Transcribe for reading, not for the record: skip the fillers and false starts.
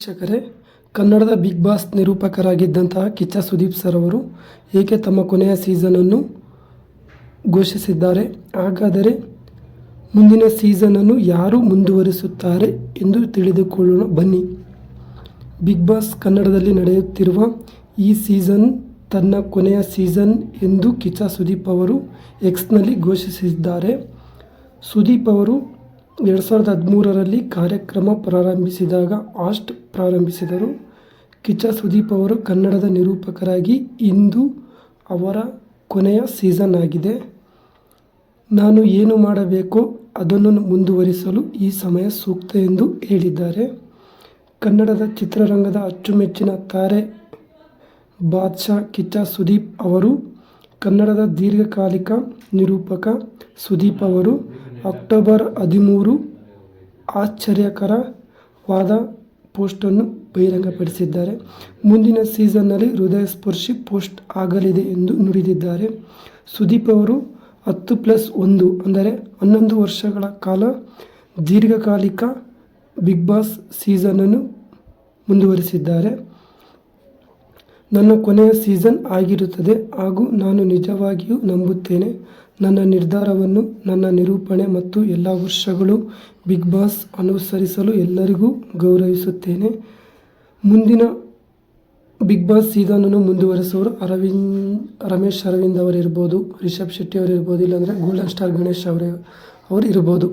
ವೀಕ್ಷಕರೇ, ಕನ್ನಡದ Bigg Boss ನಿರೂಪಕರಾಗಿದ್ದಂತಹ ಕಿಚ್ಚ ಸುದೀಪ್ ಸರ್ ಅವರು ಏಕೆ ತಮ್ಮ ಕೊನೆಯ ಸೀಸನನ್ನು ಘೋಷಿಸಿದ್ದಾರೆ? ಹಾಗಾದರೆ ಮುಂದಿನ ಸೀಸನನ್ನು ಯಾರು ಮುಂದುವರಿಸುತ್ತಾರೆ ಎಂದು ತಿಳಿದುಕೊಳ್ಳೋಣ ಬನ್ನಿ. ಬಿಗ್ ಬಾಸ್ ಕನ್ನಡದಲ್ಲಿ ನಡೆಯುತ್ತಿರುವ ಈ ಸೀಸನ್ ತನ್ನ ಕೊನೆಯ ಸೀಸನ್ ಎಂದು ಕಿಚ್ಚ ಸುದೀಪ್ ಅವರು ಎಕ್ಸ್ನಲ್ಲಿ ಘೋಷಿಸಿದ್ದಾರೆ. ಸುದೀಪ್ ಅವರು 2013ರಲ್ಲಿ ಕಾರ್ಯಕ್ರಮ ಪ್ರಾರಂಭಿಸಿದಾಗ ಹಾಸ್ಟ್ ಪ್ರಾರಂಭಿಸಿದರು. ಕಿಚ್ಚ ಸುದೀಪ್ ಅವರು ಕನ್ನಡದ ನಿರೂಪಕರಾಗಿ ಇಂದು ಅವರ ಕೊನೆಯ ಸೀಸನ್ ಆಗಿದೆ. ನಾನು ಏನು ಮಾಡಬೇಕೋ ಅದನ್ನು ಮುಂದುವರಿಸಲು ಈ ಸಮಯ ಸೂಕ್ತ ಎಂದು ಹೇಳಿದ್ದಾರೆ. ಕನ್ನಡದ ಚಿತ್ರರಂಗದ ಅಚ್ಚುಮೆಚ್ಚಿನ ತಾರೆ ಬಾದ್ಶಾ ಕಿಚ್ಚ ಸುದೀಪ್ ಅವರು ಕನ್ನಡದ ದೀರ್ಘಕಾಲಿಕ ನಿರೂಪಕ ಸುದೀಪ್ ಅವರು ಅಕ್ಟೋಬರ್ 13 ಆಶ್ಚರ್ಯಕರವಾದ ಪೋಸ್ಟನ್ನು ಬಹಿರಂಗಪಡಿಸಿದ್ದಾರೆ. ಮುಂದಿನ ಸೀಸನ್ನಲ್ಲಿ ಹೃದಯಸ್ಪರ್ಶಿ ಪೋಸ್ಟ್ ಆಗಲಿದೆ ಎಂದು ನುಡಿದಿದ್ದಾರೆ. ಸುದೀಪ್ ಅವರು 10+1 ಅಂದರೆ 11 ವರ್ಷಗಳ ಕಾಲ ದೀರ್ಘಕಾಲಿಕ ಬಿಗ್ ಬಾಸ್ ಸೀಸನನ್ನು ಮುಂದುವರಿಸಿದ್ದಾರೆ. ನನ್ನ ಕೊನೆಯ ಸೀಸನ್ ಆಗಿರುತ್ತದೆ ಹಾಗೂ ನಾನು ನಿಜವಾಗಿಯೂ ನಂಬುತ್ತೇನೆ. ನನ್ನ ನಿರ್ಧಾರವನ್ನು ನನ್ನ ನಿರೂಪಣೆ ಮತ್ತು ಎಲ್ಲ ವರ್ಷಗಳು ಬಿಗ್ ಬಾಸ್ ಅನುಸರಿಸಲು ಎಲ್ಲರಿಗೂ ಗೌರವಿಸುತ್ತೇನೆ. ಮುಂದಿನ ಬಿಗ್ ಬಾಸ್ ಸೀಸನನ್ನು ಮುಂದುವರಿಸುವವರು ರಮೇಶ್ ಅರವಿಂದ್ ಅವರಿರ್ಬೋದು, ರಿಷಬ್ ಶೆಟ್ಟಿ ಅವರಿರ್ಬೋದು, ಇಲ್ಲಾಂದರೆ ಗೋಲ್ಡನ್ ಸ್ಟಾರ್ ಗಣೇಶ್ ಅವರು ಇರ್ಬೋದು.